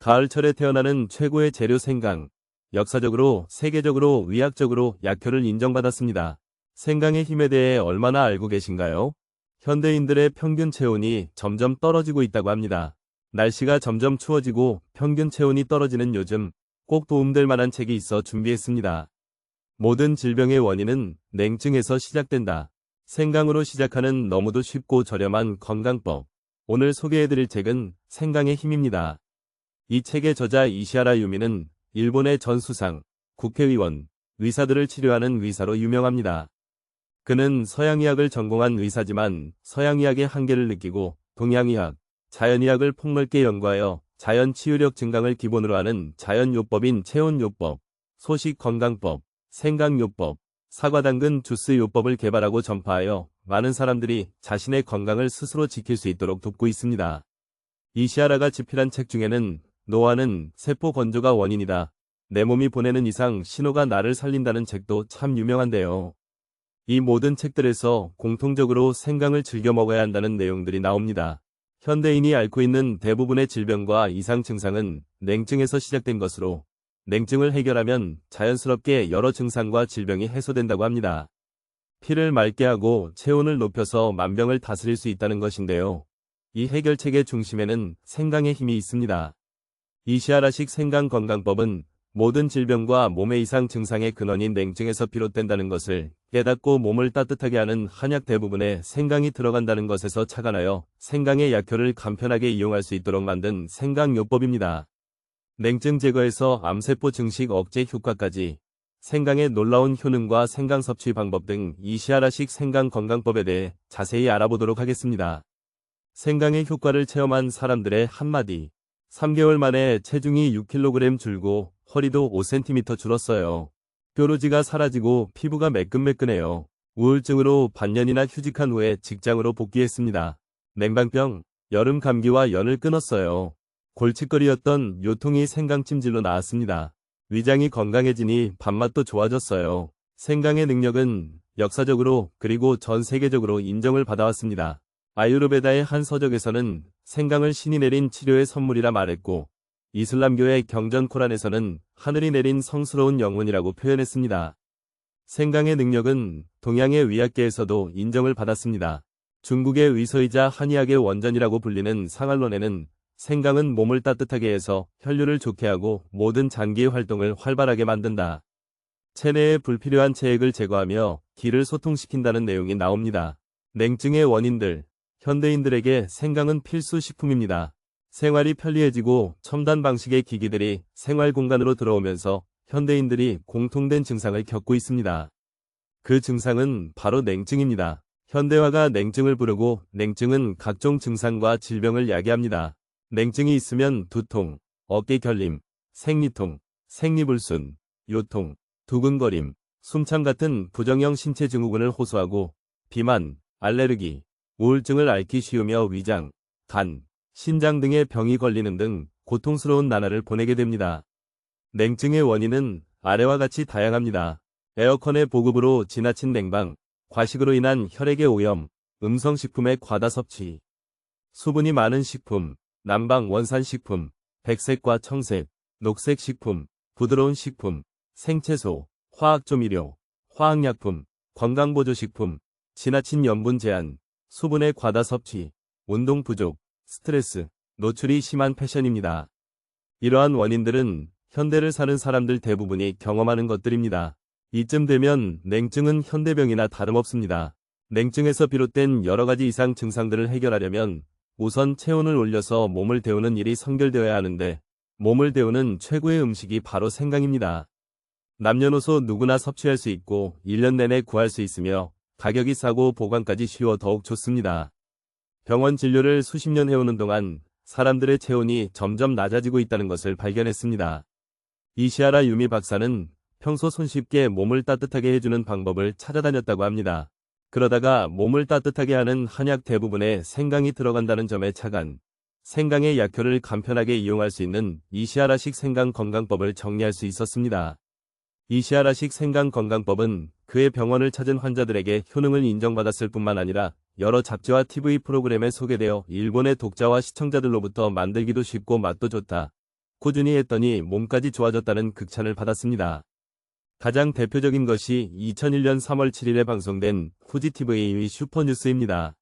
가을철에 태어나는 최고의 재료 생강. 역사적으로, 세계적으로, 의학적으로 약효를 인정받았습니다. 생강의 힘에 대해 얼마나 알고 계신가요? 현대인들의 평균 체온이 점점 떨어지고 있다고 합니다. 날씨가 점점 추워지고 평균 체온이 떨어지는 요즘 꼭 도움될 만한 책이 있어 준비했습니다. 모든 질병의 원인은 냉증에서 시작된다. 생강으로 시작하는 너무도 쉽고 저렴한 건강법. 오늘 소개해드릴 책은 생강의 힘입니다. 이 책의 저자 이시하라 유미는 일본의 전수상, 국회의원, 의사들을 치료하는 의사로 유명합니다. 그는 서양의학을 전공한 의사지만 서양의학의 한계를 느끼고 동양의학, 자연의학을 폭넓게 연구하여 자연 치유력 증강을 기본으로 하는 자연요법인 체온요법, 소식건강법, 생강요법, 사과당근 주스요법을 개발하고 전파하여 많은 사람들이 자신의 건강을 스스로 지킬 수 있도록 돕고 있습니다. 이시하라가 집필한 책 중에는 노화는 세포 건조가 원인이다. 내 몸이 보내는 이상 신호가 나를 살린다는 책도 참 유명한데요. 이 모든 책들에서 공통적으로 생강을 즐겨 먹어야 한다는 내용들이 나옵니다. 현대인이 앓고 있는 대부분의 질병과 이상 증상은 냉증에서 시작된 것으로 냉증을 해결하면 자연스럽게 여러 증상과 질병이 해소된다고 합니다. 피를 맑게 하고 체온을 높여서 만병을 다스릴 수 있다는 것인데요. 이 해결책의 중심에는 생강의 힘이 있습니다. 이시하라식 생강 건강법은 모든 질병과 몸의 이상 증상의 근원인 냉증에서 비롯된다는 것을 깨닫고 몸을 따뜻하게 하는 한약 대부분에 생강이 들어간다는 것에서 착안하여 생강의 약효를 간편하게 이용할 수 있도록 만든 생강요법입니다. 냉증 제거에서 암세포 증식 억제 효과까지 생강의 놀라운 효능과 생강 섭취 방법 등 이시하라식 생강 건강법에 대해 자세히 알아보도록 하겠습니다. 생강의 효과를 체험한 사람들의 한마디. 3개월 만에 체중이 6kg 줄고 허리도 5cm 줄었어요. 뾰루지가 사라지고 피부가 매끈매끈해요. 우울증으로 반년이나 휴직한 후에 직장으로 복귀했습니다. 냉방병, 여름 감기와 연을 끊었어요. 골칫거리였던 요통이 생강찜질로 나았습니다. 위장이 건강해지니 밥맛도 좋아졌어요. 생강의 능력은 역사적으로 그리고 전 세계적으로 인정을 받아왔습니다. 아유르베다의 한 서적에서는 생강을 신이 내린 치료의 선물이라 말했고 이슬람교의 경전 코란에서는 하늘이 내린 성스러운 영혼이라고 표현했습니다. 생강의 능력은 동양의 의학계에서도 인정을 받았습니다. 중국의 의서이자 한의학의 원전이라고 불리는 상알론에는 생강은 몸을 따뜻하게 해서 혈류를 좋게 하고 모든 장기의 활동을 활발하게 만든다. 체내에 불필요한 체액을 제거하며 기를 소통시킨다는 내용이 나옵니다. 냉증의 원인들. 현대인들에게 생강은 필수 식품입니다. 생활이 편리해지고 첨단 방식의 기기들이 생활 공간으로 들어오면서 현대인들이 공통된 증상을 겪고 있습니다. 그 증상은 바로 냉증입니다. 현대화가 냉증을 부르고 냉증은 각종 증상과 질병을 야기합니다. 냉증이 있으면 두통, 어깨 결림, 생리통, 생리불순, 요통, 두근거림, 숨참 같은 부정형 신체 증후군을 호소하고 비만, 알레르기, 우울증을 앓기 쉬우며 위장, 간, 신장 등의 병이 걸리는 등 고통스러운 나날을 보내게 됩니다. 냉증의 원인은 아래와 같이 다양합니다. 에어컨의 보급으로 지나친 냉방, 과식으로 인한 혈액의 오염, 음성식품의 과다 섭취, 수분이 많은 식품, 난방 원산 식품, 백색과 청색, 녹색 식품, 부드러운 식품, 생채소, 화학조미료, 화학약품, 건강보조식품, 지나친 염분 제한, 수분의 과다 섭취, 운동 부족, 스트레스, 노출이 심한 패션입니다. 이러한 원인들은 현대를 사는 사람들 대부분이 경험하는 것들입니다. 이쯤 되면 냉증은 현대병이나 다름없습니다. 냉증에서 비롯된 여러가지 이상 증상들을 해결하려면 우선 체온을 올려서 몸을 데우는 일이 선결되어야 하는데 몸을 데우는 최고의 음식이 바로 생강입니다. 남녀노소 누구나 섭취할 수 있고 1년 내내 구할 수 있으며 가격이 싸고 보관까지 쉬워 더욱 좋습니다. 병원 진료를 수십 년 해오는 동안 사람들의 체온이 점점 낮아지고 있다는 것을 발견했습니다. 이시하라 유미 박사는 평소 손쉽게 몸을 따뜻하게 해주는 방법을 찾아다녔다고 합니다. 그러다가 몸을 따뜻하게 하는 한약 대부분에 생강이 들어간다는 점에 착안, 생강의 약효를 간편하게 이용할 수 있는 이시하라식 생강 건강법을 정리할 수 있었습니다. 이시하라식 생강 건강법은 그의 병원을 찾은 환자들에게 효능을 인정받았을 뿐만 아니라 여러 잡지와 TV 프로그램에 소개되어 일본의 독자와 시청자들로부터 만들기도 쉽고 맛도 좋다, 꾸준히 했더니 몸까지 좋아졌다는 극찬을 받았습니다. 가장 대표적인 것이 2001년 3월 7일에 방송된 후지TV의 슈퍼뉴스입니다.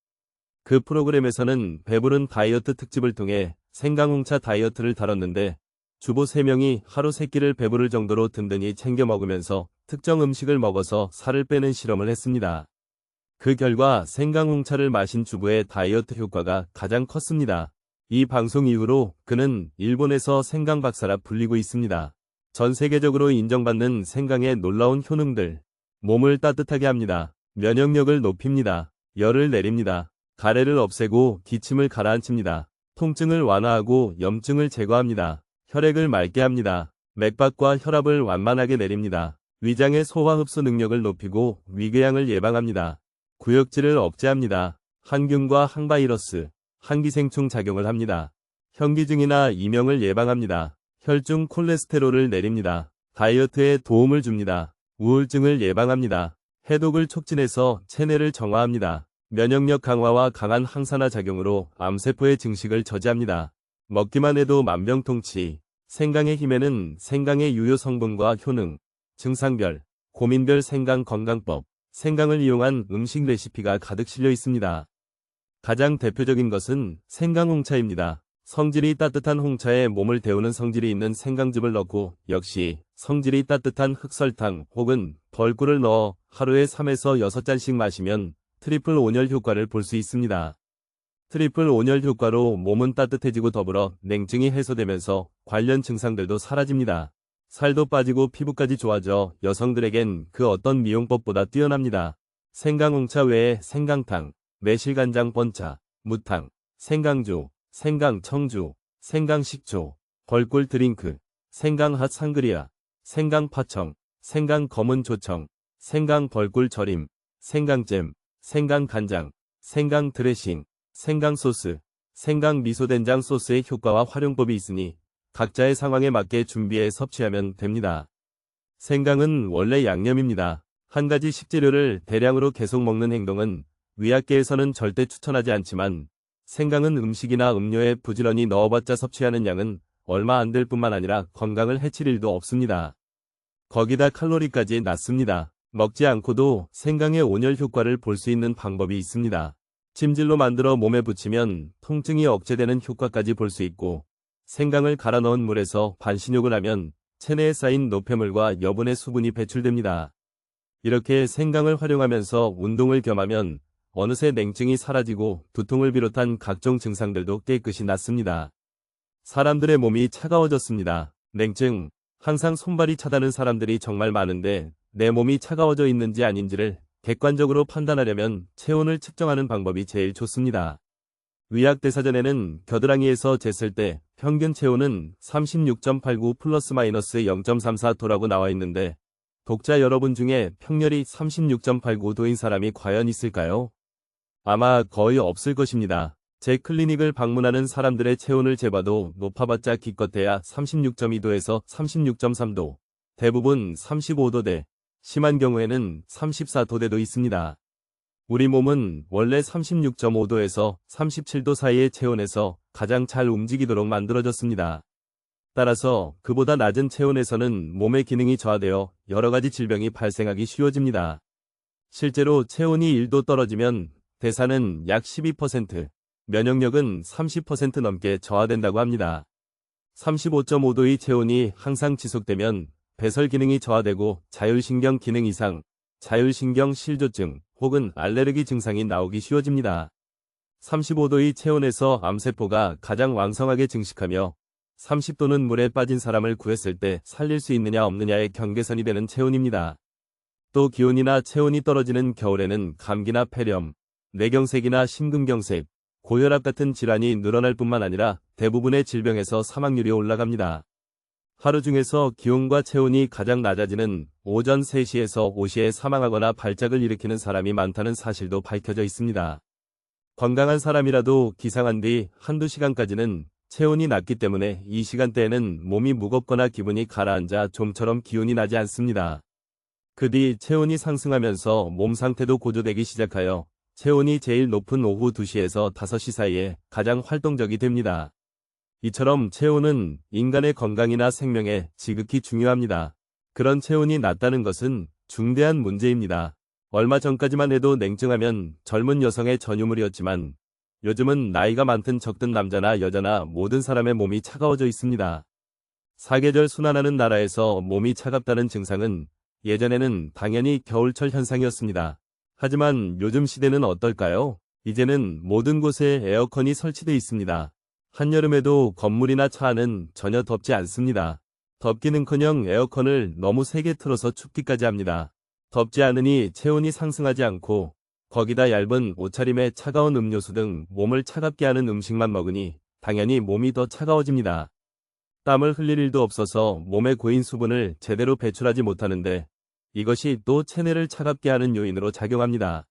그 프로그램에서는 배부른 다이어트 특집을 통해 생강홍차 다이어트를 다뤘는데 주부 3명이 하루 3끼를 배부를 정도로 든든히 챙겨 먹으면서 특정 음식을 먹어서 살을 빼는 실험을 했습니다. 그 결과 생강홍차를 마신 주부의 다이어트 효과가 가장 컸습니다. 이 방송 이후로 그는 일본에서 생강 박사라 불리고 있습니다. 전 세계적으로 인정받는 생강의 놀라운 효능들. 몸을 따뜻하게 합니다. 면역력을 높입니다. 열을 내립니다. 가래를 없애고 기침을 가라앉힙니다. 통증을 완화하고 염증을 제거합니다. 혈액을 맑게 합니다. 맥박과 혈압을 완만하게 내립니다. 위장의 소화 흡수 능력을 높이고 위궤양을 예방합니다. 구역질을 억제합니다. 항균과 항바이러스, 항기생충 작용을 합니다. 현기증이나 이명을 예방합니다. 혈중 콜레스테롤을 내립니다. 다이어트에 도움을 줍니다. 우울증을 예방합니다. 해독을 촉진해서 체내를 정화합니다. 면역력 강화와 강한 항산화 작용으로 암세포의 증식을 저지합니다. 먹기만 해도 만병통치. 생강의 힘에는 생강의 유효 성분과 효능, 증상별, 고민별 생강 건강법, 생강을 이용한 음식 레시피가 가득 실려 있습니다. 가장 대표적인 것은 생강홍차입니다. 성질이 따뜻한 홍차에 몸을 데우는 성질이 있는 생강즙을 넣고 역시 성질이 따뜻한 흑설탕 혹은 벌꿀을 넣어 하루에 3에서 6잔씩 마시면 트리플 온열 효과를 볼 수 있습니다. 트리플 온열 효과로 몸은 따뜻해지고 더불어 냉증이 해소되면서 관련 증상들도 사라집니다. 살도 빠지고 피부까지 좋아져 여성들에겐 그 어떤 미용법보다 뛰어납니다. 생강홍차 외에 생강탕, 매실간장 번차, 무탕, 생강주, 생강청주, 생강식초, 벌꿀 드링크, 생강핫 상그리아, 생강파청, 생강검은조청, 생강벌꿀 절임, 생강잼, 생강간장, 생강드레싱, 생강소스, 생강미소된장 소스의 효과와 활용법이 있으니 각자의 상황에 맞게 준비해 섭취하면 됩니다. 생강은 원래 양념입니다. 한 가지 식재료를 대량으로 계속 먹는 행동은 의학계에서는 절대 추천하지 않지만 생강은 음식이나 음료에 부지런히 넣어봤자 섭취하는 양은 얼마 안 될 뿐만 아니라 건강을 해칠 일도 없습니다. 거기다 칼로리까지 낮습니다. 먹지 않고도 생강의 온열 효과를 볼 수 있는 방법이 있습니다. 찜질로 만들어 몸에 붙이면 통증이 억제되는 효과까지 볼 수 있고 생강을 갈아 넣은 물에서 반신욕을 하면 체내에 쌓인 노폐물과 여분의 수분이 배출됩니다. 이렇게 생강을 활용하면서 운동을 겸하면 어느새 냉증이 사라지고 두통을 비롯한 각종 증상들도 깨끗이 낫습니다. 사람들의 몸이 차가워졌습니다. 냉증, 항상 손발이 차다는 사람들이 정말 많은데 내 몸이 차가워져 있는지 아닌지를 객관적으로 판단하려면 체온을 측정하는 방법이 제일 좋습니다. 의학대사전에는 겨드랑이에서 쟀을 때 평균 체온은 36.89 플러스 마이너스 0.34도라고 나와 있는데 독자 여러분 중에 평열이 36.89도인 사람이 과연 있을까요? 아마 거의 없을 것입니다. 제 클리닉을 방문하는 사람들의 체온을 재봐도 높아봤자 기껏해야 36.2도에서 36.3도, 대부분 35도대, 심한 경우에는 34도대도 있습니다. 우리 몸은 원래 36.5도에서 37도 사이의 체온에서 가장 잘 움직이도록 만들어졌습니다. 따라서 그보다 낮은 체온에서는 몸의 기능이 저하되어 여러 가지 질병이 발생하기 쉬워집니다. 실제로 체온이 1도 떨어지면 대사는 약 12%, 면역력은 30% 넘게 저하된다고 합니다. 35.5도의 체온이 항상 지속되면 배설 기능이 저하되고 자율신경 기능 이상, 자율신경 실조증 혹은 알레르기 증상이 나오기 쉬워집니다. 35도의 체온에서 암세포가 가장 왕성하게 증식하며 30도는 물에 빠진 사람을 구했을 때 살릴 수 있느냐 없느냐의 경계선이 되는 체온입니다. 또 기온이나 체온이 떨어지는 겨울에는 감기나 폐렴, 뇌경색이나 심근경색, 고혈압 같은 질환이 늘어날 뿐만 아니라 대부분의 질병에서 사망률이 올라갑니다. 하루 중에서 기온과 체온이 가장 낮아지는 오전 3시에서 5시에 사망하거나 발작을 일으키는 사람이 많다는 사실도 밝혀져 있습니다. 건강한 사람이라도 기상한 뒤 한두 시간까지는 체온이 낮기 때문에 이 시간대에는 몸이 무겁거나 기분이 가라앉아 좀처럼 기운이 나지 않습니다. 그 뒤 체온이 상승하면서 몸 상태도 고조되기 시작하여 체온이 제일 높은 오후 2시에서 5시 사이에 가장 활동적이 됩니다. 이처럼 체온은 인간의 건강이나 생명에 지극히 중요합니다. 그런 체온이 낮다는 것은 중대한 문제입니다. 얼마 전까지만 해도 냉증하면 젊은 여성의 전유물이었지만 요즘은 나이가 많든 적든 남자나 여자나 모든 사람의 몸이 차가워져 있습니다. 사계절 순환하는 나라에서 몸이 차갑다는 증상은 예전에는 당연히 겨울철 현상이었습니다. 하지만 요즘 시대는 어떨까요? 이제는 모든 곳에 에어컨이 설치되어 있습니다. 한여름에도 건물이나 차 안은 전혀 덥지 않습니다. 덥기는커녕 에어컨을 너무 세게 틀어서 춥기까지 합니다. 덥지 않으니 체온이 상승하지 않고 거기다 얇은 옷차림에 차가운 음료수 등 몸을 차갑게 하는 음식만 먹으니 당연히 몸이 더 차가워집니다. 땀을 흘릴 일도 없어서 몸에 고인 수분을 제대로 배출하지 못하는데 이것이 또 체내를 차갑게 하는 요인으로 작용합니다.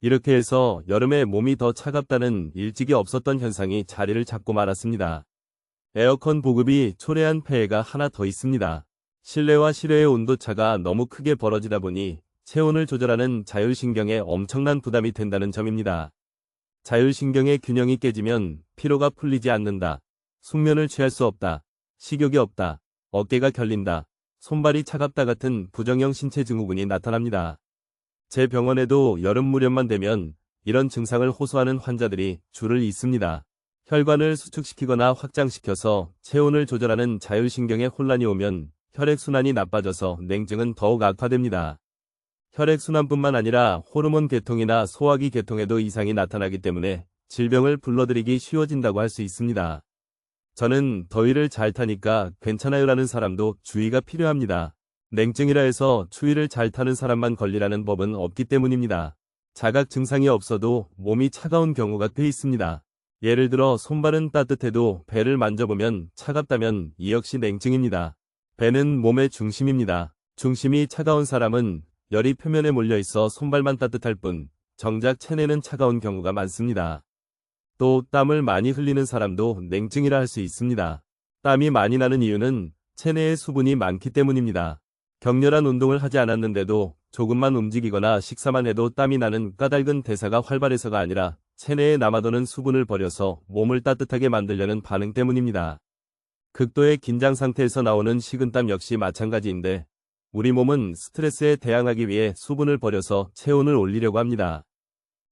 이렇게 해서 여름에 몸이 더 차갑다는 일찍이 없었던 현상이 자리를 잡고 말았습니다. 에어컨 보급이 초래한 폐해가 하나 더 있습니다. 실내와 실외의 온도차가 너무 크게 벌어지다 보니 체온을 조절하는 자율신경에 엄청난 부담이 된다는 점입니다. 자율신경의 균형이 깨지면 피로가 풀리지 않는다. 숙면을 취할 수 없다. 식욕이 없다. 어깨가 결린다. 손발이 차갑다 같은 부정형 신체 증후군이 나타납니다. 제 병원에도 여름 무렵만 되면 이런 증상을 호소하는 환자들이 줄을 잇습니다. 혈관을 수축시키거나 확장시켜서 체온을 조절하는 자율신경에 혼란이 오면 혈액순환이 나빠져서 냉증은 더욱 악화됩니다. 혈액순환뿐만 아니라 호르몬 계통이나 소화기 계통에도 이상이 나타나기 때문에 질병을 불러들이기 쉬워진다고 할 수 있습니다. 저는 더위를 잘 타니까 괜찮아요라는 사람도 주의가 필요합니다. 냉증이라 해서 추위를 잘 타는 사람만 걸리라는 법은 없기 때문입니다. 자각 증상이 없어도 몸이 차가운 경우가 꽤 있습니다. 예를 들어 손발은 따뜻해도 배를 만져보면 차갑다면 이 역시 냉증입니다. 배는 몸의 중심입니다. 중심이 차가운 사람은 열이 표면에 몰려있어 손발만 따뜻할 뿐 정작 체내는 차가운 경우가 많습니다. 또 땀을 많이 흘리는 사람도 냉증이라 할 수 있습니다. 땀이 많이 나는 이유는 체내에 수분이 많기 때문입니다. 격렬한 운동을 하지 않았는데도 조금만 움직이거나 식사만 해도 땀이 나는 까닭은 대사가 활발해서가 아니라 체내에 남아도는 수분을 버려서 몸을 따뜻하게 만들려는 반응 때문입니다. 극도의 긴장 상태에서 나오는 식은땀 역시 마찬가지인데 우리 몸은 스트레스에 대항하기 위해 수분을 버려서 체온을 올리려고 합니다.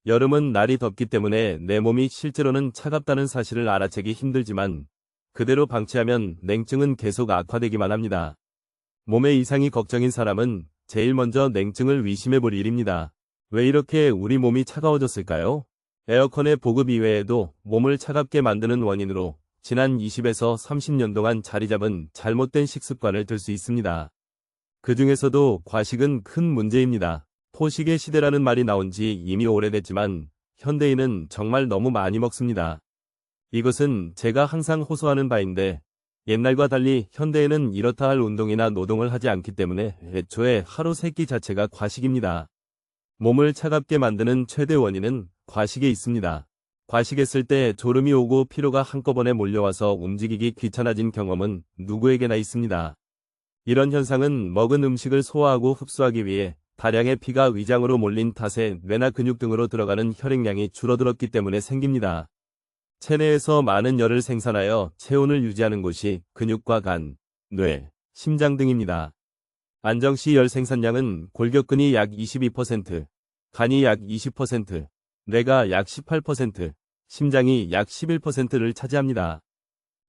여름은 날이 덥기 때문에 내 몸이 실제로는 차갑다는 사실을 알아채기 힘들지만 그대로 방치하면 냉증은 계속 악화되기만 합니다. 몸에 이상이 걱정인 사람은 제일 먼저 냉증을 의심해 볼 일입니다. 왜 이렇게 우리 몸이 차가워졌을까요? 에어컨의 보급 이외에도 몸을 차갑게 만드는 원인으로 지난 20에서 30년 동안 자리 잡은 잘못된 식습관을 들 수 있습니다. 그 중에서도 과식은 큰 문제입니다. 포식의 시대라는 말이 나온 지 이미 오래됐지만 현대인은 정말 너무 많이 먹습니다. 이것은 제가 항상 호소하는 바인데 옛날과 달리 현대에는 이렇다 할 운동이나 노동을 하지 않기 때문에 애초에 하루 세 끼 자체가 과식입니다. 몸을 차갑게 만드는 최대 원인은 과식에 있습니다. 과식했을 때 졸음이 오고 피로가 한꺼번에 몰려와서 움직이기 귀찮아진 경험은 누구에게나 있습니다. 이런 현상은 먹은 음식을 소화하고 흡수하기 위해 다량의 피가 위장으로 몰린 탓에 뇌나 근육 등으로 들어가는 혈액량이 줄어들었기 때문에 생깁니다. 체내에서 많은 열을 생산하여 체온을 유지하는 곳이 근육과 간, 뇌, 심장 등입니다. 안정시 열 생산량은 골격근이 약 22%, 간이 약 20%, 뇌가 약 18%, 심장이 약 11%를 차지합니다.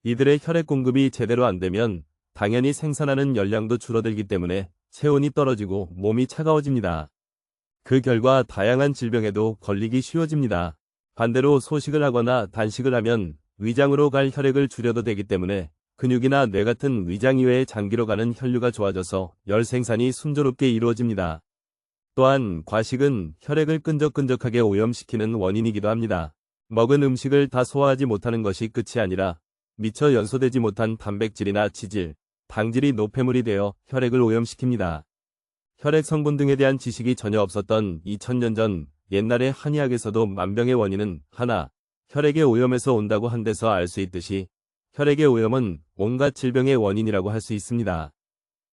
이들의 혈액 공급이 제대로 안 되면 당연히 생산하는 열량도 줄어들기 때문에 체온이 떨어지고 몸이 차가워집니다. 그 결과 다양한 질병에도 걸리기 쉬워집니다. 반대로 소식을 하거나 단식을 하면 위장으로 갈 혈액을 줄여도 되기 때문에 근육이나 뇌 같은 위장 이외의 장기로 가는 혈류가 좋아져서 열 생산이 순조롭게 이루어집니다. 또한 과식은 혈액을 끈적끈적하게 오염시키는 원인이기도 합니다. 먹은 음식을 다 소화하지 못하는 것이 끝이 아니라 미처 연소되지 못한 단백질이나 지질, 당질이 노폐물이 되어 혈액을 오염시킵니다. 혈액 성분 등에 대한 지식이 전혀 없었던 2000년 전 옛날의 한의학에서도 만병의 원인은 하나, 혈액의 오염에서 온다고 한 데서 알 수 있듯이 혈액의 오염은 온갖 질병의 원인이라고 할 수 있습니다.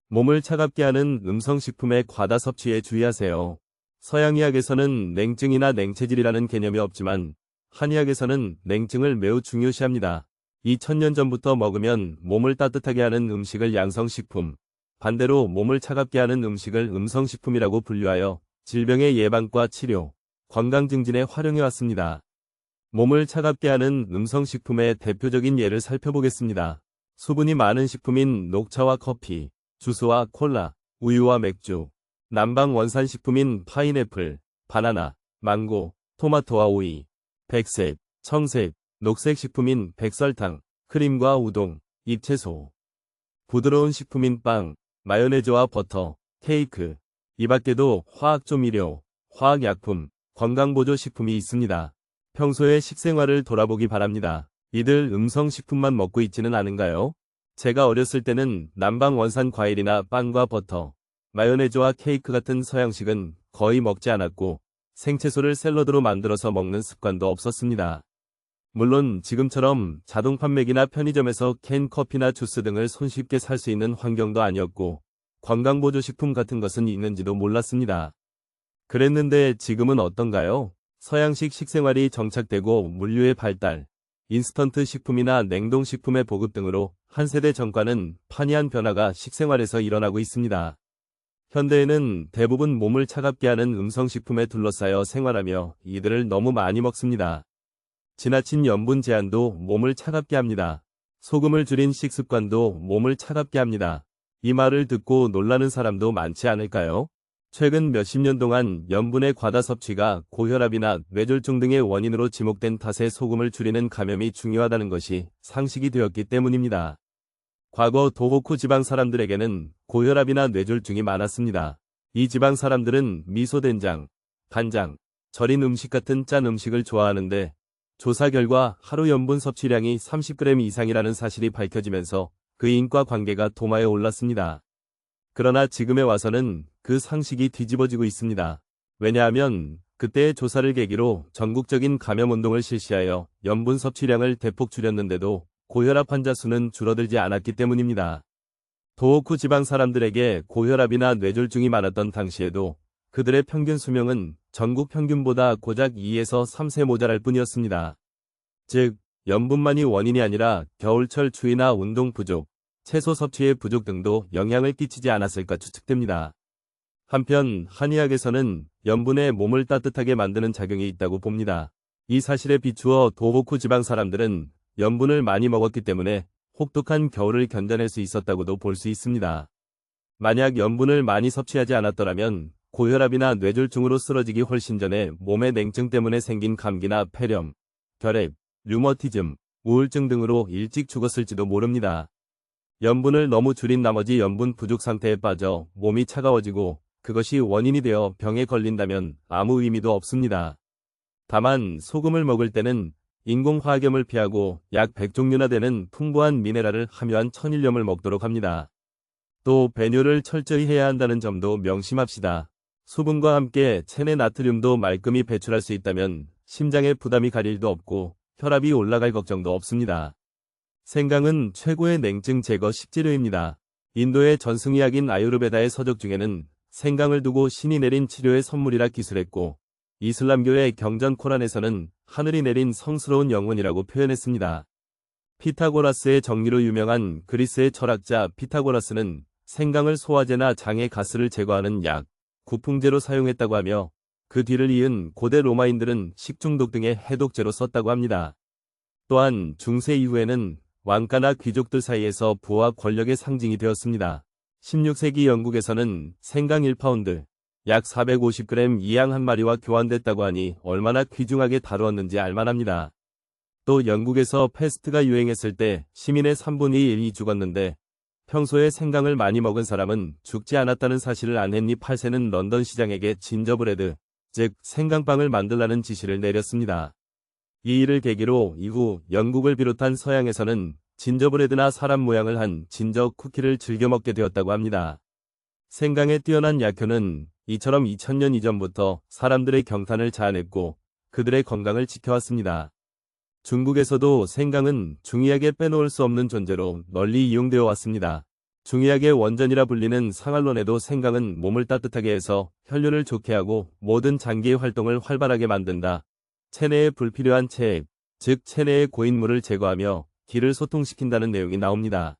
몸을 차갑게 하는 음성식품의 과다 섭취에 주의하세요. 서양의학에서는 냉증이나 냉체질이라는 개념이 없지만 한의학에서는 냉증을 매우 중요시합니다. 2000년 전부터 먹으면 몸을 따뜻하게 하는 음식을 양성식품, 반대로 몸을 차갑게 하는 음식을 음성식품이라고 분류하여 질병의 예방과 치료, 건강 증진에 활용해 왔습니다. 몸을 차갑게 하는 음성식품의 대표적인 예를 살펴보겠습니다. 수분이 많은 식품인 녹차와 커피, 주스와 콜라, 우유와 맥주, 남방 원산식품인 파인애플, 바나나, 망고, 토마토와 오이, 백색, 청색, 녹색 식품인 백설탕, 크림과 우동, 잎채소, 부드러운 식품인 빵, 마요네즈와 버터, 케이크, 이 밖에도 화학조미료, 화학약품, 건강보조식품이 있습니다. 평소에 식생활을 돌아보기 바랍니다. 이들 음성식품만 먹고 있지는 않은가요? 제가 어렸을 때는 남방 원산 과일이나 빵과 버터, 마요네즈와 케이크 같은 서양식은 거의 먹지 않았고 생채소를 샐러드로 만들어서 먹는 습관도 없었습니다. 물론 지금처럼 자동 판매기나 편의점에서 캔 커피나 주스 등을 손쉽게 살 수 있는 환경도 아니었고 건강보조식품 같은 것은 있는지도 몰랐습니다. 그랬는데 지금은 어떤가요? 서양식 식생활이 정착되고 물류의 발달, 인스턴트 식품이나 냉동식품의 보급 등으로 한 세대 전과는 판이한 변화가 식생활에서 일어나고 있습니다. 현대에는 대부분 몸을 차갑게 하는 음성식품에 둘러싸여 생활하며 이들을 너무 많이 먹습니다. 지나친 염분 제한도 몸을 차갑게 합니다. 소금을 줄인 식습관도 몸을 차갑게 합니다. 이 말을 듣고 놀라는 사람도 많지 않을까요? 최근 몇십 년 동안 염분의 과다 섭취가 고혈압이나 뇌졸중 등의 원인으로 지목된 탓에 소금을 줄이는 감염이 중요하다는 것이 상식이 되었기 때문입니다. 과거 도호쿠 지방 사람들에게는 고혈압이나 뇌졸중이 많았습니다. 이 지방 사람들은 미소된장, 간장, 절인 음식 같은 짠 음식을 좋아하는데 조사 결과 하루 염분 섭취량이 30g 이상이라는 사실이 밝혀지면서 그 인과 관계가 도마에 올랐습니다. 그러나 지금에 와서는 그 상식이 뒤집어지고 있습니다. 왜냐하면 그때의 조사를 계기로 전국적인 감염 운동을 실시하여 염분 섭취량을 대폭 줄였는데도 고혈압 환자 수는 줄어들지 않았기 때문입니다. 도호쿠 지방 사람들에게 고혈압이나 뇌졸중이 많았던 당시에도 그들의 평균 수명은 전국 평균보다 고작 2에서 3세 모자랄 뿐이었습니다. 즉, 염분만이 원인이 아니라 겨울철 추위나 운동 부족, 채소 섭취의 부족 등도 영향을 끼치지 않았을까 추측됩니다. 한편 한의학에서는 염분에 몸을 따뜻하게 만드는 작용이 있다고 봅니다. 이 사실에 비추어 도호쿠 지방 사람들은 염분을 많이 먹었기 때문에 혹독한 겨울을 견뎌낼 수 있었다고도 볼 수 있습니다. 만약 염분을 많이 섭취하지 않았더라면 고혈압이나 뇌졸중으로 쓰러지기 훨씬 전에 몸의 냉증 때문에 생긴 감기나 폐렴, 결핵, 류머티즘, 우울증 등으로 일찍 죽었을지도 모릅니다. 염분을 너무 줄인 나머지 염분 부족 상태에 빠져 몸이 차가워지고 그것이 원인이 되어 병에 걸린다면 아무 의미도 없습니다. 다만 소금을 먹을 때는 인공화학염을 피하고 약 100종류나 되는 풍부한 미네랄을 함유한 천일염을 먹도록 합니다. 또 배뇨를 철저히 해야 한다는 점도 명심합시다. 수분과 함께 체내 나트륨도 말끔히 배출할 수 있다면 심장에 부담이 갈 일도 없고 혈압이 올라갈 걱정도 없습니다. 생강은 최고의 냉증 제거 식재료입니다. 인도의 전승의학인 아유르베다의 서적 중에는 생강을 두고 신이 내린 치료의 선물이라 기술했고 이슬람교의 경전 코란에서는 하늘이 내린 성스러운 영혼이라고 표현했습니다. 피타고라스의 정리로 유명한 그리스의 철학자 피타고라스는 생강을 소화제나 장의 가스를 제거하는 약, 구풍제로 사용했다고 하며 그 뒤를 이은 고대 로마인들은 식중독 등의 해독제로 썼다고 합니다. 또한 중세 이후에는 왕가나 귀족들 사이에서 부와 권력의 상징이 되었습니다. 16세기 영국에서는 생강 1파운드, 약 450g 이양 한 마리와 교환됐다고 하니 얼마나 귀중하게 다루었는지 알만합니다. 또 영국에서 패스트가 유행했을 때 시민의 3분의 1이 죽었는데 평소에 생강을 많이 먹은 사람은 죽지 않았다는 사실을 안 헨리 8세는 런던 시장에게 진저브레드, 즉 생강빵을 만들라는 지시를 내렸습니다. 이 일을 계기로 이후 영국을 비롯한 서양에서는 진저브레드나 사람 모양을 한 진저 쿠키를 즐겨 먹게 되었다고 합니다. 생강의 뛰어난 약효는 이처럼 2000년 이전부터 사람들의 경탄을 자아냈고 그들의 건강을 지켜왔습니다. 중국에서도 생강은 중의약에 빼놓을 수 없는 존재로 널리 이용되어 왔습니다. 중의약의 원전이라 불리는 상알론에도 생강은 몸을 따뜻하게 해서 혈류를 좋게 하고 모든 장기의 활동을 활발하게 만든다. 체내에 불필요한 체액, 즉 체내의 고인물을 제거하며 기를 소통시킨다는 내용이 나옵니다.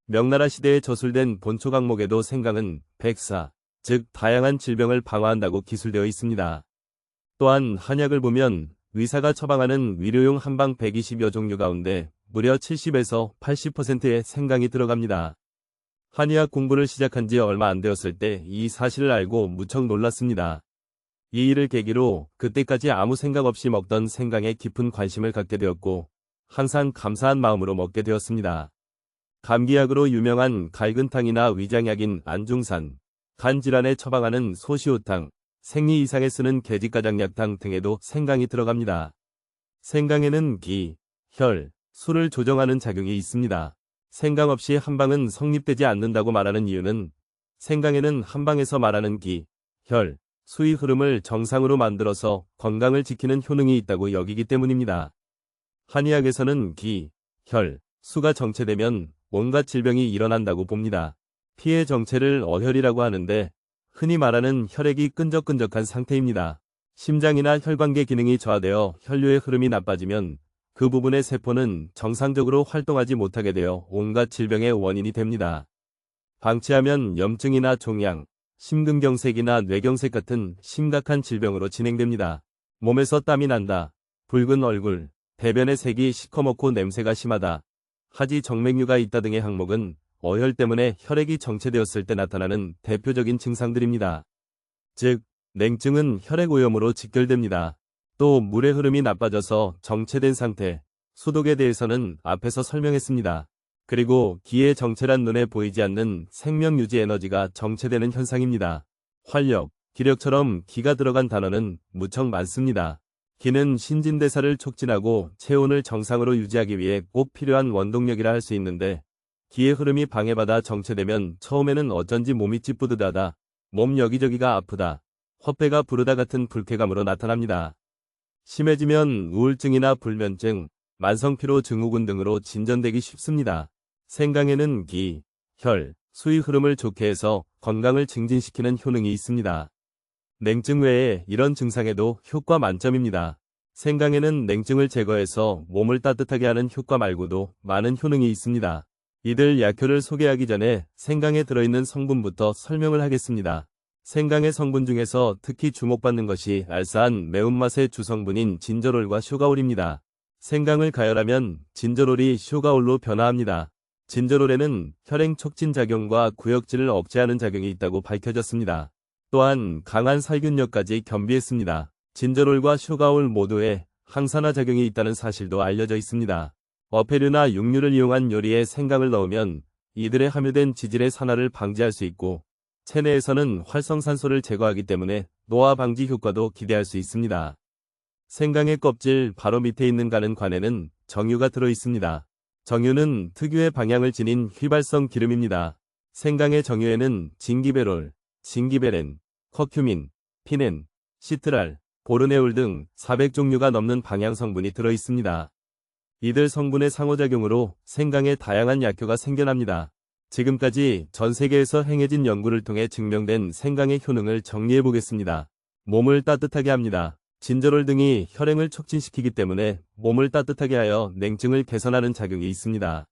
명나라 시대에 저술된 본초 강목에도 생강은 백사, 즉 다양한 질병을 방어한다고 기술되어 있습니다. 또한 한약을 보면 의사가 처방하는 위료용 한방 120여 종류 가운데 무려 70에서 80%의 생강이 들어갑니다. 한의학 공부를 시작한 지 얼마 안 되었을 때 이 사실을 알고 무척 놀랐습니다. 이 일을 계기로 그때까지 아무 생각 없이 먹던 생강에 깊은 관심을 갖게 되었고 항상 감사한 마음으로 먹게 되었습니다. 감기약으로 유명한 갈근탕이나 위장약인 안중산, 간질환에 처방하는 소시호탕, 생리 이상에 쓰는 계집가장약탕 등에도 생강이 들어갑니다. 생강에는 기, 혈, 수를 조정하는 작용이 있습니다. 생강 없이 한방은 성립되지 않는다고 말하는 이유는 생강에는 한방에서 말하는 기, 혈, 수의 흐름을 정상으로 만들어서 건강을 지키는 효능이 있다고 여기기 때문입니다. 한의학에서는 기, 혈, 수가 정체되면 온갖 질병이 일어난다고 봅니다. 피의 정체를 어혈이라고 하는데 흔히 말하는 혈액이 끈적끈적한 상태입니다. 심장이나 혈관계 기능이 저하되어 혈류의 흐름이 나빠지면 그 부분의 세포는 정상적으로 활동하지 못하게 되어 온갖 질병의 원인이 됩니다. 방치하면 염증이나 종양, 심근경색이나 뇌경색 같은 심각한 질병으로 진행됩니다. 몸에서 땀이 난다, 붉은 얼굴, 대변의 색이 시커멓고 냄새가 심하다, 하지 정맥류가 있다 등의 항목은 어혈 때문에 혈액이 정체되었을 때 나타나는 대표적인 증상들입니다. 즉, 냉증은 혈액 오염으로 직결됩니다. 또 물의 흐름이 나빠져서 정체된 상태, 수독에 대해서는 앞에서 설명했습니다. 그리고 기의 정체란 눈에 보이지 않는 생명유지 에너지가 정체되는 현상입니다. 활력, 기력처럼 기가 들어간 단어는 무척 많습니다. 기는 신진대사를 촉진하고 체온을 정상으로 유지하기 위해 꼭 필요한 원동력이라 할 수 있는데 기의 흐름이 방해받아 정체되면 처음에는 어쩐지 몸이 찌뿌드하다, 몸 여기저기가 아프다, 헛배가 부르다 같은 불쾌감으로 나타납니다. 심해지면 우울증이나 불면증, 만성피로 증후군 등으로 진전되기 쉽습니다. 생강에는 기, 혈, 수의 흐름을 좋게 해서 건강을 증진시키는 효능이 있습니다. 냉증 외에 이런 증상에도 효과 만점입니다. 생강에는 냉증을 제거해서 몸을 따뜻하게 하는 효과 말고도 많은 효능이 있습니다. 이들 약효를 소개하기 전에 생강에 들어있는 성분부터 설명을 하겠습니다. 생강의 성분 중에서 특히 주목받는 것이 알싸한 매운맛의 주성분인 진저롤과 쇼가올입니다. 생강을 가열하면 진저롤이 쇼가올로 변화합니다. 진저롤에는 혈행 촉진 작용과 구역질을 억제하는 작용이 있다고 밝혀졌습니다. 또한 강한 살균력까지 겸비했습니다. 진저롤과 쇼가올 모두에 항산화 작용이 있다는 사실도 알려져 있습니다. 어패류나 육류를 이용한 요리에 생강을 넣으면 이들에 함유된 지질의 산화를 방지할 수 있고 체내에서는 활성산소를 제거하기 때문에 노화 방지 효과도 기대할 수 있습니다. 생강의 껍질 바로 밑에 있는 가는 관에는 정유가 들어 있습니다. 정유는 특유의 방향을 지닌 휘발성 기름입니다. 생강의 정유에는 진기베롤, 진기베렌, 커큐민, 피넨, 시트랄, 보르네올 등 400종류가 넘는 방향 성분이 들어 있습니다. 이들 성분의 상호작용으로 생강에 다양한 약효가 생겨납니다. 지금까지 전 세계에서 행해진 연구를 통해 증명된 생강의 효능을 정리해 보겠습니다. 몸을 따뜻하게 합니다. 진저롤 등이 혈행을 촉진시키기 때문에 몸을 따뜻하게 하여 냉증을 개선하는 작용이 있습니다.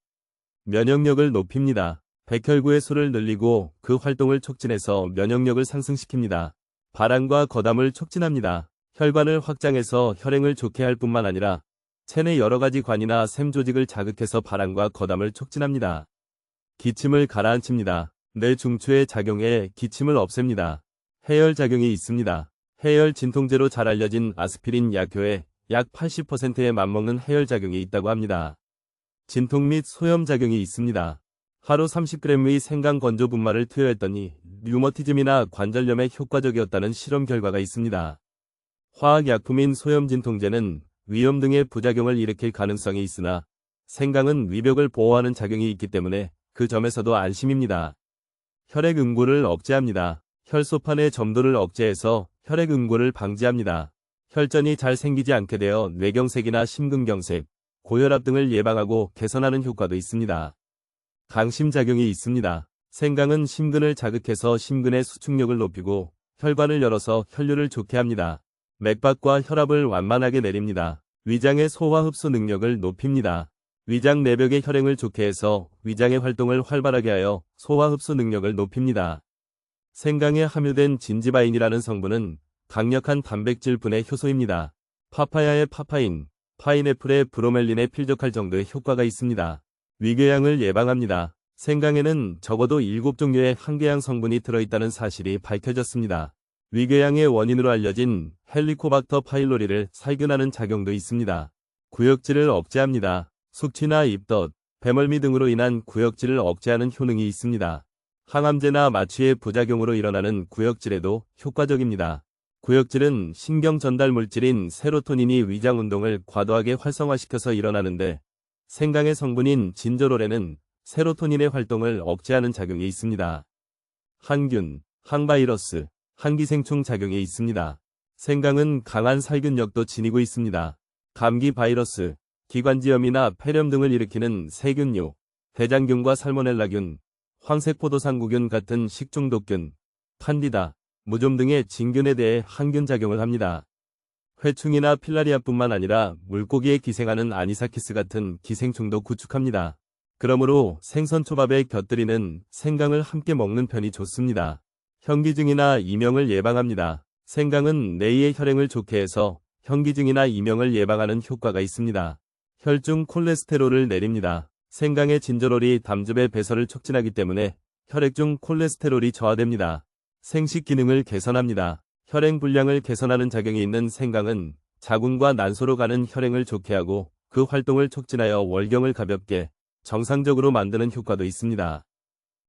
면역력을 높입니다. 백혈구의 수를 늘리고 그 활동을 촉진해서 면역력을 상승시킵니다. 발암과 거담을 촉진합니다. 혈관을 확장해서 혈행을 좋게 할 뿐만 아니라 체내 여러 가지 관이나 샘 조직을 자극해서 발암과 거담을 촉진합니다. 기침을 가라앉힙니다. 뇌 중추의 작용에 기침을 없앱니다. 해열 작용이 있습니다. 해열 진통제로 잘 알려진 아스피린 약효에 약 80%에 맞먹는 해열 작용이 있다고 합니다. 진통 및 소염 작용이 있습니다. 하루 30g의 생강 건조 분말을 투여했더니 류머티즘이나 관절염에 효과적이었다는 실험 결과가 있습니다. 화학약품인 소염 진통제는 위염 등의 부작용을 일으킬 가능성이 있으나 생강은 위벽을 보호하는 작용이 있기 때문에 그 점에서도 안심입니다. 혈액 응고를 억제합니다. 혈소판의 점도를 억제해서 혈액 응고를 방지합니다. 혈전이 잘 생기지 않게 되어 뇌경색이나 심근경색, 고혈압 등을 예방하고 개선하는 효과도 있습니다. 강심작용이 있습니다. 생강은 심근을 자극해서 심근의 수축력을 높이고 혈관을 열어서 혈류를 좋게 합니다. 맥박과 혈압을 완만하게 내립니다. 위장의 소화 흡수 능력을 높입니다. 위장 내벽의 혈행을 좋게 해서 위장의 활동을 활발하게 하여 소화 흡수 능력을 높입니다. 생강에 함유된 진지바인이라는 성분은 강력한 단백질 분해 효소입니다. 파파야의 파파인, 파인애플의 브로멜린에 필적할 정도의 효과가 있습니다. 위궤양을 예방합니다. 생강에는 적어도 7종류의 항궤양 성분이 들어있다는 사실이 밝혀졌습니다. 위궤양의 원인으로 알려진 헬리코박터 파일로리를 살균하는 작용도 있습니다. 구역질을 억제합니다. 숙취나 입덧, 배멀미 등으로 인한 구역질을 억제하는 효능이 있습니다. 항암제나 마취의 부작용으로 일어나는 구역질에도 효과적입니다. 구역질은 신경 전달 물질인 세로토닌이 위장 운동을 과도하게 활성화시켜서 일어나는데 생강의 성분인 진저롤에는 세로토닌의 활동을 억제하는 작용이 있습니다. 항균, 항바이러스, 항기생충 작용이 있습니다. 생강은 강한 살균력도 지니고 있습니다. 감기 바이러스, 기관지염이나 폐렴 등을 일으키는 세균류, 대장균과 살모넬라균, 황색포도상구균 같은 식중독균, 칸디다, 무좀 등의 진균에 대해 항균 작용을 합니다. 회충이나 필라리아뿐만 아니라 물고기에 기생하는 아니사키스 같은 기생충도 구축합니다. 그러므로 생선초밥에 곁들이는 생강을 함께 먹는 편이 좋습니다. 현기증이나 이명을 예방합니다. 생강은 뇌의 혈행을 좋게 해서 현기증이나 이명을 예방하는 효과가 있습니다. 혈중 콜레스테롤을 내립니다. 생강의 진저롤이 담즙의 배설을 촉진하기 때문에 혈액 중 콜레스테롤이 저하됩니다. 생식 기능을 개선합니다. 혈행 분량을 개선하는 작용이 있는 생강은 자궁과 난소로 가는 혈행을 좋게 하고 그 활동을 촉진하여 월경을 가볍게 정상적으로 만드는 효과도 있습니다.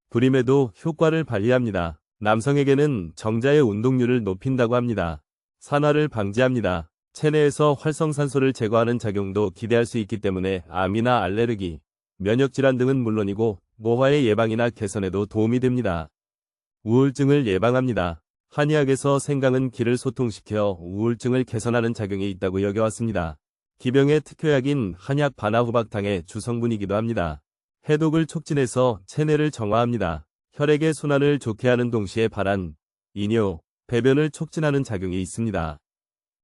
불임에도 효과를 발휘합니다. 남성에게는 정자의 운동률을 높인다고 합니다. 산화를 방지합니다. 체내에서 활성산소를 제거하는 작용도 기대할 수 있기 때문에 암이나 알레르기, 면역질환 등은 물론이고 노화의 예방이나 개선에도 도움이 됩니다. 우울증을 예방합니다. 한의학에서 생강은 기를 소통시켜 우울증을 개선하는 작용이 있다고 여겨왔습니다. 기병의 특효약인 한약 바나후박탕의 주성분이기도 합니다. 해독을 촉진해서 체내를 정화합니다. 혈액의 순환을 좋게 하는 동시에 발한, 이뇨, 배변을 촉진하는 작용이 있습니다.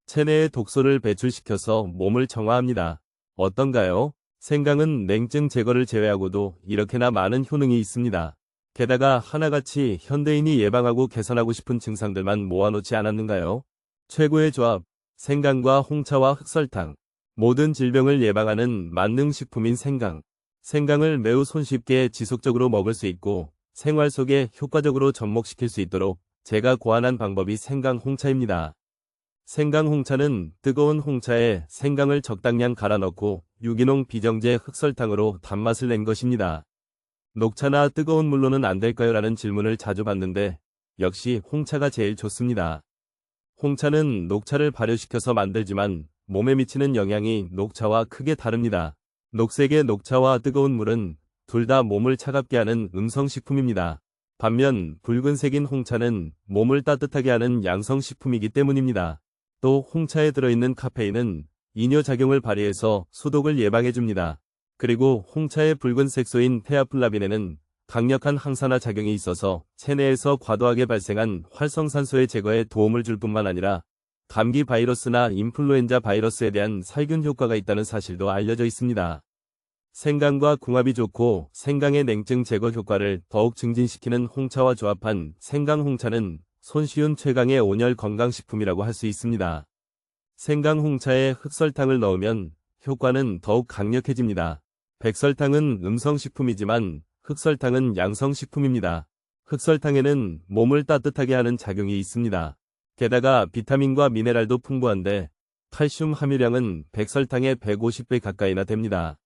체내의 독소를 배출시켜서 몸을 정화합니다. 어떤가요? 생강은 냉증 제거를 제외하고도 이렇게나 많은 효능이 있습니다. 게다가 하나같이 현대인이 예방하고 개선하고 싶은 증상들만 모아놓지 않았는가요? 최고의 조합, 생강과 홍차와 흑설탕. 모든 질병을 예방하는 만능식품인 생강. 생강을 매우 손쉽게 지속적으로 먹을 수 있고 생활 속에 효과적으로 접목시킬 수 있도록 제가 고안한 방법이 생강 홍차입니다. 생강 홍차는 뜨거운 홍차에 생강을 적당량 갈아 넣고 유기농 비정제 흑설탕으로 단맛을 낸 것입니다. 녹차나 뜨거운 물로는 안 될까요? 라는 질문을 자주 받는데 역시 홍차가 제일 좋습니다. 홍차는 녹차를 발효시켜서 만들지만 몸에 미치는 영향이 녹차와 크게 다릅니다. 녹색의 녹차와 뜨거운 물은 둘 다 몸을 차갑게 하는 음성식품입니다. 반면 붉은색인 홍차는 몸을 따뜻하게 하는 양성식품이기 때문입니다. 또 홍차에 들어있는 카페인은 이뇨작용을 발휘해서 소독을 예방해줍니다. 그리고 홍차의 붉은 색소인 테아플라빈에는 강력한 항산화 작용이 있어서 체내에서 과도하게 발생한 활성산소의 제거에 도움을 줄 뿐만 아니라 감기 바이러스나 인플루엔자 바이러스에 대한 살균 효과가 있다는 사실도 알려져 있습니다. 생강과 궁합이 좋고 생강의 냉증 제거 효과를 더욱 증진시키는 홍차와 조합한 생강 홍차는 손쉬운 최강의 온열 건강식품이라고 할 수 있습니다. 생강 홍차에 흑설탕을 넣으면 효과는 더욱 강력해집니다. 백설탕은 음성식품이지만 흑설탕은 양성식품입니다. 흑설탕에는 몸을 따뜻하게 하는 작용이 있습니다. 게다가 비타민과 미네랄도 풍부한데 칼슘 함유량은 백설탕의 150배 가까이나 됩니다.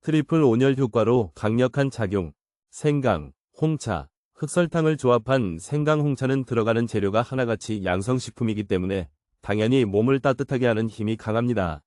트리플 온열 효과로 강력한 작용. 생강, 홍차, 흑설탕을 조합한 생강 홍차는 들어가는 재료가 하나같이 양성식품이기 때문에 당연히 몸을 따뜻하게 하는 힘이 강합니다.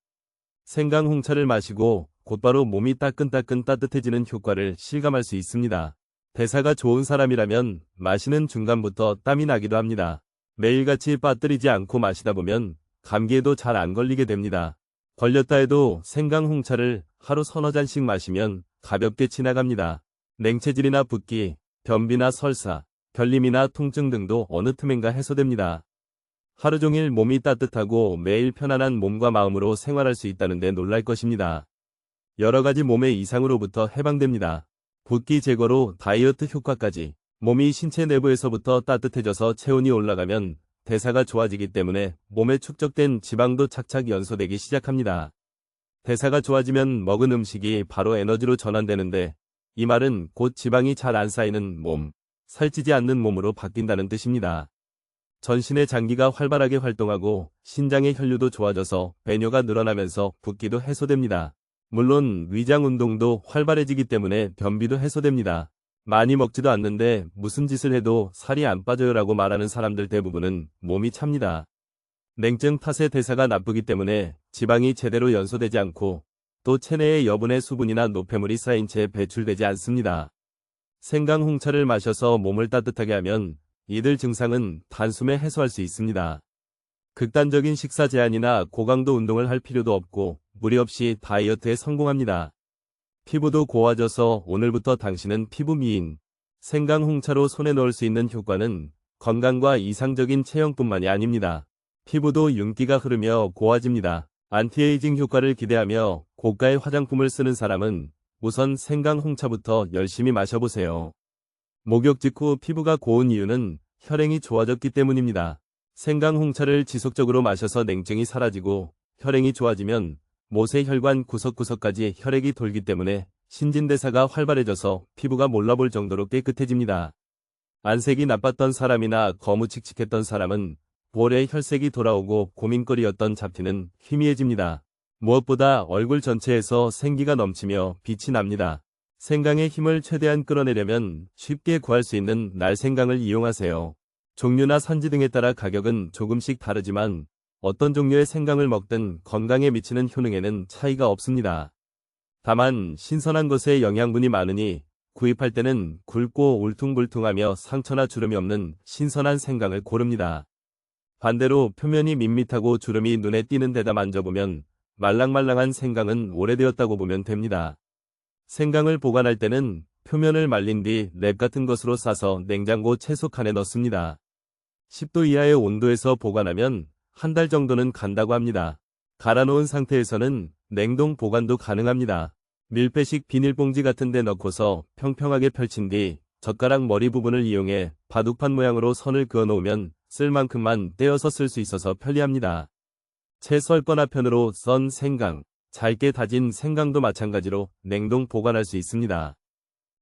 생강 홍차를 마시고 곧바로 몸이 따끈따끈 따뜻해지는 효과를 실감할 수 있습니다. 대사가 좋은 사람이라면 마시는 중간부터 땀이 나기도 합니다. 매일같이 빠뜨리지 않고 마시다 보면 감기에도 잘 안 걸리게 됩니다. 걸렸다 해도 생강 홍차를 하루 서너 잔씩 마시면 가볍게 지나갑니다. 냉체질이나 붓기, 변비나 설사, 결림이나 통증 등도 어느 틈엔가 해소됩니다. 하루 종일 몸이 따뜻하고 매일 편안한 몸과 마음으로 생활할 수 있다는데 놀랄 것입니다. 여러 가지 몸의 이상으로부터 해방됩니다. 붓기 제거로 다이어트 효과까지. 몸이 신체 내부에서부터 따뜻해져서 체온이 올라가면 대사가 좋아지기 때문에 몸에 축적된 지방도 착착 연소되기 시작합니다. 대사가 좋아지면 먹은 음식이 바로 에너지로 전환되는데 이 말은 곧 지방이 잘 안 쌓이는 몸, 살찌지 않는 몸으로 바뀐다는 뜻입니다. 전신의 장기가 활발하게 활동하고 신장의 혈류도 좋아져서 배뇨가 늘어나면서 붓기도 해소됩니다. 물론 위장 운동도 활발해지기 때문에 변비도 해소됩니다. 많이 먹지도 않는데 무슨 짓을 해도 살이 안 빠져요라고 말하는 사람들 대부분은 몸이 찹니다. 냉증 탓에 대사가 나쁘기 때문에 지방이 제대로 연소되지 않고 또 체내에 여분의 수분이나 노폐물이 쌓인 채 배출되지 않습니다. 생강 홍차를 마셔서 몸을 따뜻하게 하면 이들 증상은 단숨에 해소할 수 있습니다. 극단적인 식사 제한이나 고강도 운동을 할 필요도 없고 무리 없이 다이어트에 성공합니다. 피부도 고와져서 오늘부터 당신은 피부 미인. 생강 홍차로 손에 넣을 수 있는 효과는 건강과 이상적인 체형뿐만이 아닙니다. 피부도 윤기가 흐르며 고와집니다. 안티에이징 효과를 기대하며 고가의 화장품을 쓰는 사람은 우선 생강 홍차부터 열심히 마셔보세요. 목욕 직후 피부가 고운 이유는 혈행이 좋아졌기 때문입니다. 생강 홍차를 지속적으로 마셔서 냉증이 사라지고 혈행이 좋아지면 못의 혈관 구석구석까지 혈액이 돌기 때문에 신진대사가 활발해져서 피부가 몰라볼 정도로 깨끗해집니다. 안색이 나빴던 사람이나 거무칙칙했던 사람은 볼에 혈색이 돌아오고 고민거리였던 잡티는 희미해집니다. 무엇보다 얼굴 전체에서 생기가 넘치며 빛이 납니다. 생강의 힘을 최대한 끌어내려면 쉽게 구할 수 있는 날생강을 이용하세요. 종류나 산지 등에 따라 가격은 조금씩 다르지만 어떤 종류의 생강을 먹든 건강에 미치는 효능에는 차이가 없습니다. 다만 신선한 것에 영양분이 많으니 구입할 때는 굵고 울퉁불퉁하며 상처나 주름이 없는 신선한 생강을 고릅니다. 반대로 표면이 밋밋하고 주름이 눈에 띄는 데다 만져보면 말랑말랑한 생강은 오래되었다고 보면 됩니다. 생강을 보관할 때는 표면을 말린 뒤 랩 같은 것으로 싸서 냉장고 채소칸에 넣습니다. 10도 이하의 온도에서 보관하면 한 달 정도는 간다고 합니다. 갈아놓은 상태에서는 냉동 보관도 가능합니다. 밀폐식 비닐봉지 같은 데 넣고서 평평하게 펼친 뒤 젓가락 머리 부분을 이용해 바둑판 모양으로 선을 그어 놓으면 쓸 만큼만 떼어서 쓸 수 있어서 편리합니다. 채 썰거나 편으로 썬 생강, 잘게 다진 생강도 마찬가지로 냉동 보관할 수 있습니다.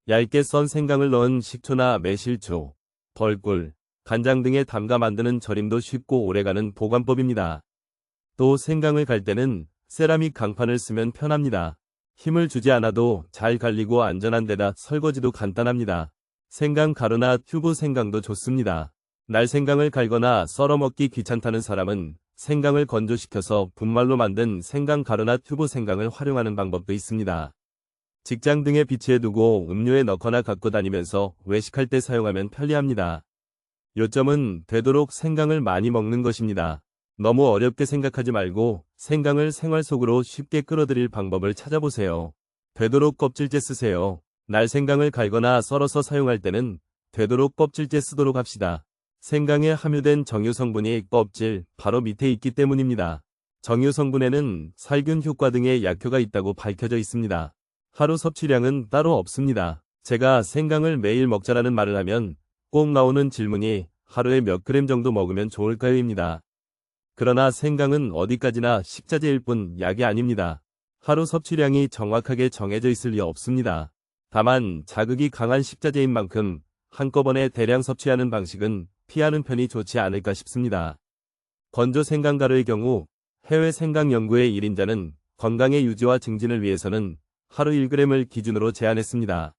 얇게 썬 생강을 넣은 식초나 매실초, 벌꿀, 간장 등에 담가 만드는 절임도 쉽고 오래가는 보관법입니다. 또 생강을 갈 때는 세라믹 강판을 쓰면 편합니다. 힘을 주지 않아도 잘 갈리고 안전한 데다 설거지도 간단합니다. 생강 가루나 튜브 생강도 좋습니다. 날생강을 갈거나 썰어 먹기 귀찮다는 사람은 생강을 건조시켜서 분말로 만든 생강 가루나 튜브 생강을 활용하는 방법도 있습니다. 직장 등에 비치해 두고 음료에 넣거나 갖고 다니면서 외식할 때 사용하면 편리합니다. 요점은 되도록 생강을 많이 먹는 것입니다. 너무 어렵게 생각하지 말고 생강을 생활 속으로 쉽게 끌어들일 방법을 찾아보세요. 되도록 껍질째 쓰세요. 날생강을 갈거나 썰어서 사용할 때는 되도록 껍질째 쓰도록 합시다. 생강에 함유된 정유 성분이 껍질 바로 밑에 있기 때문입니다. 정유 성분에는 살균 효과 등의 약효가 있다고 밝혀져 있습니다. 하루 섭취량은 따로 없습니다. 제가 생강을 매일 먹자라는 말을 하면 꼭 나오는 질문이 하루에 몇 그램 정도 먹으면 좋을까요입니다. 그러나 생강은 어디까지나 식자재일 뿐 약이 아닙니다. 하루 섭취량이 정확하게 정해져 있을 리 없습니다. 다만 자극이 강한 식자재인 만큼 한꺼번에 대량 섭취하는 방식은 피하는 편이 좋지 않을까 싶습니다. 건조 생강가루의 경우 해외 생강 연구의 1인자는 건강의 유지와 증진을 위해서는 하루 1g을 기준으로 제한했습니다.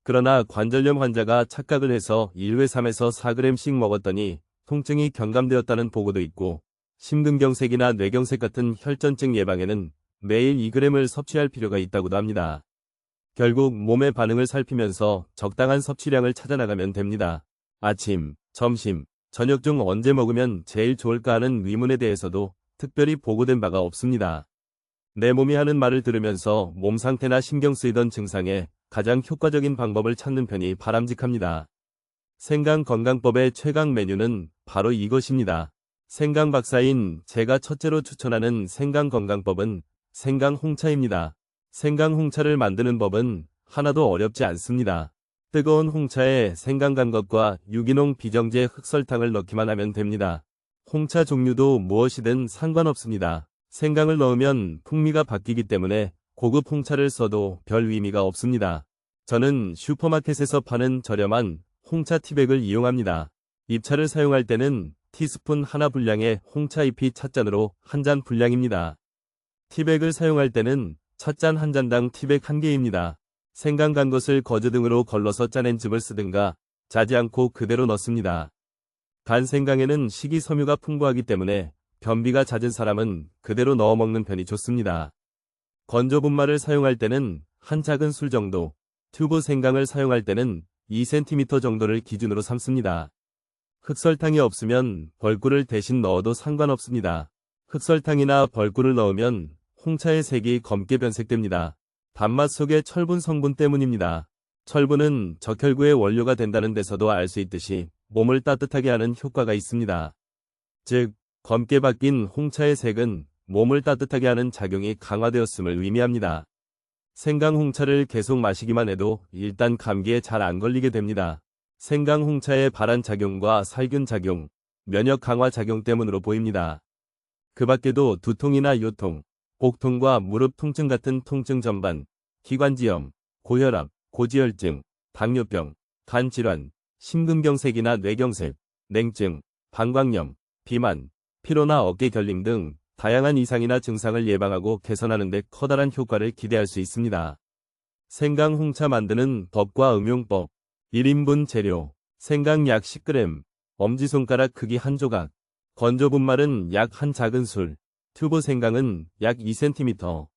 그러나 관절염 환자가 착각을 해서 1회 3에서 4g씩 먹었더니 통증이 경감되었다는 보고도 있고 심근경색이나 뇌경색 같은 혈전증 예방에는 매일 2g을 섭취할 필요가 있다고도 합니다. 결국 몸의 반응을 살피면서 적당한 섭취량을 찾아나가면 됩니다. 아침, 점심, 저녁 중 언제 먹으면 제일 좋을까 하는 의문에 대해서도 특별히 보고된 바가 없습니다. 내 몸이 하는 말을 들으면서 몸 상태나 신경 쓰이던 증상에 가장 효과적인 방법을 찾는 편이 바람직합니다. 생강 건강법의 최강 메뉴는 바로 이것입니다. 생강 박사인 제가 첫째로 추천하는 생강 건강법은 생강 홍차입니다. 생강 홍차를 만드는 법은 하나도 어렵지 않습니다. 뜨거운 홍차에 생강 간 것과 유기농 비정제 흑설탕을 넣기만 하면 됩니다. 홍차 종류도 무엇이든 상관없습니다. 생강을 넣으면 풍미가 바뀌기 때문에 고급 홍차를 써도 별 의미가 없습니다. 저는 슈퍼마켓에서 파는 저렴한 홍차 티백을 이용합니다. 잎차를 사용할 때는 티스푼 하나 분량의 홍차 잎이 찻잔으로 한 잔 분량입니다. 티백을 사용할 때는 찻잔 한 잔당 티백 1개입니다. 생강 간 것을 거즈 등으로 걸러서 짜낸 즙을 쓰든가 짜지 않고 그대로 넣습니다. 간 생강에는 식이섬유가 풍부하기 때문에 변비가 잦은 사람은 그대로 넣어 먹는 편이 좋습니다. 건조 분말을 사용할 때는 한 작은 술 정도, 튜브 생강을 사용할 때는 2cm 정도를 기준으로 삼습니다. 흑설탕이 없으면 벌꿀을 대신 넣어도 상관없습니다. 흑설탕이나 벌꿀을 넣으면 홍차의 색이 검게 변색됩니다. 단맛 속의 철분 성분 때문입니다. 철분은 적혈구의 원료가 된다는 데서도 알 수 있듯이 몸을 따뜻하게 하는 효과가 있습니다. 즉, 검게 바뀐 홍차의 색은 몸을 따뜻하게 하는 작용이 강화되었음을 의미합니다. 생강 홍차를 계속 마시기만 해도 일단 감기에 잘 안 걸리게 됩니다. 생강 홍차의 발한 작용과 살균 작용, 면역 강화 작용 때문으로 보입니다. 그 밖에도 두통이나 요통, 복통과 무릎 통증 같은 통증 전반, 기관지염, 고혈압, 고지혈증, 당뇨병, 간질환, 심근경색이나 뇌경색, 냉증, 방광염, 비만, 피로나 어깨 결림 등 다양한 이상이나 증상을 예방하고 개선하는 데 커다란 효과를 기대할 수 있습니다. 생강 홍차 만드는 법과 음용법. 1인분 재료, 생강 약 10g, 엄지손가락 크기 한 조각, 건조 분말은 약 한 작은 술, 튜브 생강은 약 2cm,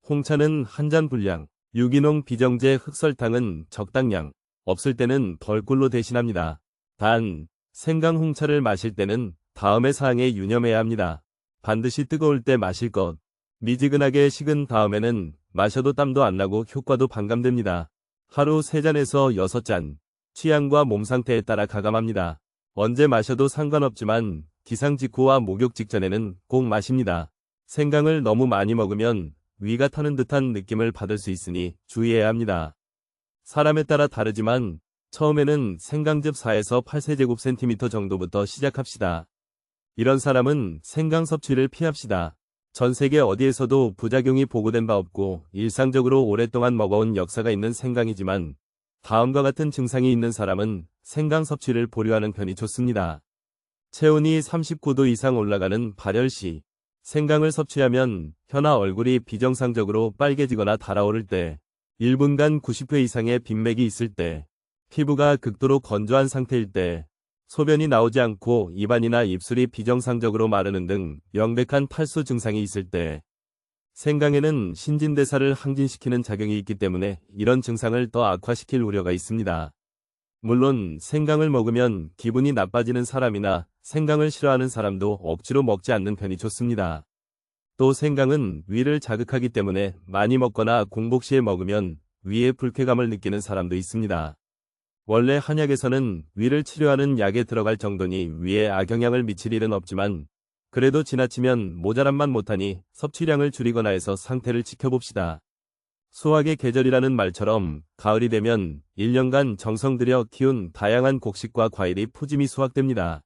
홍차는 한 잔 분량, 유기농 비정제 흑설탕은 적당량, 없을 때는 벌꿀로 대신합니다. 단, 생강 홍차를 마실 때는 다음의 사항에 유념해야 합니다. 반드시 뜨거울 때 마실 것. 미지근하게 식은 다음에는 마셔도 땀도 안 나고 효과도 반감됩니다. 하루 3잔에서 6잔, 취향과 몸 상태에 따라 가감합니다. 언제 마셔도 상관없지만 기상 직후와 목욕 직전에는 꼭 마십니다. 생강을 너무 많이 먹으면 위가 타는 듯한 느낌을 받을 수 있으니 주의해야 합니다. 사람에 따라 다르지만 처음에는 생강즙 4에서 8세제곱cm 정도부터 시작합시다. 이런 사람은 생강 섭취를 피합시다. 전 세계 어디에서도 부작용이 보고된 바 없고 일상적으로 오랫동안 먹어온 역사가 있는 생강이지만 다음과 같은 증상이 있는 사람은 생강 섭취를 보류하는 편이 좋습니다. 체온이 39도 이상 올라가는 발열 시, 생강을 섭취하면 혀나 얼굴이 비정상적으로 빨개지거나 달아오를 때, 1분간 90회 이상의 빈맥이 있을 때, 피부가 극도로 건조한 상태일 때, 소변이 나오지 않고 입안이나 입술이 비정상적으로 마르는 등 명백한 탈수 증상이 있을 때, 생강에는 신진대사를 항진시키는 작용이 있기 때문에 이런 증상을 더 악화시킬 우려가 있습니다. 물론 생강을 먹으면 기분이 나빠지는 사람이나 생강을 싫어하는 사람도 억지로 먹지 않는 편이 좋습니다. 또 생강은 위를 자극하기 때문에 많이 먹거나 공복 시에 먹으면 위에 불쾌감을 느끼는 사람도 있습니다. 원래 한약에서는 위를 치료하는 약에 들어갈 정도니 위에 악영향을 미칠 일은 없지만 그래도 지나치면 모자람만 못하니 섭취량을 줄이거나 해서 상태를 지켜봅시다. 수확의 계절이라는 말처럼 가을이 되면 1년간 정성 들여 키운 다양한 곡식과 과일이 푸짐히 수확됩니다.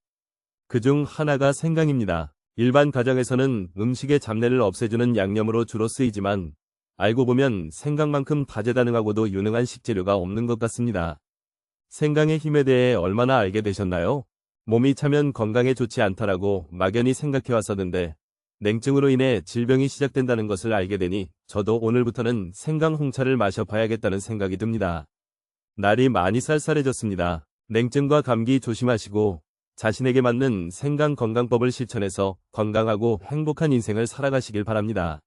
그중 하나가 생강입니다. 일반 가정에서는 음식의 잡내를 없애주는 양념으로 주로 쓰이지만 알고 보면 생강만큼 다재다능하고도 유능한 식재료가 없는 것 같습니다. 생강의 힘에 대해 얼마나 알게 되셨나요? 몸이 차면 건강에 좋지 않다라고 막연히 생각해왔었는데 냉증으로 인해 질병이 시작된다는 것을 알게 되니 저도 오늘부터는 생강 홍차를 마셔봐야겠다는 생각이 듭니다. 날이 많이 쌀쌀해졌습니다. 냉증과 감기 조심하시고 자신에게 맞는 생강 건강법을 실천해서 건강하고 행복한 인생을 살아가시길 바랍니다.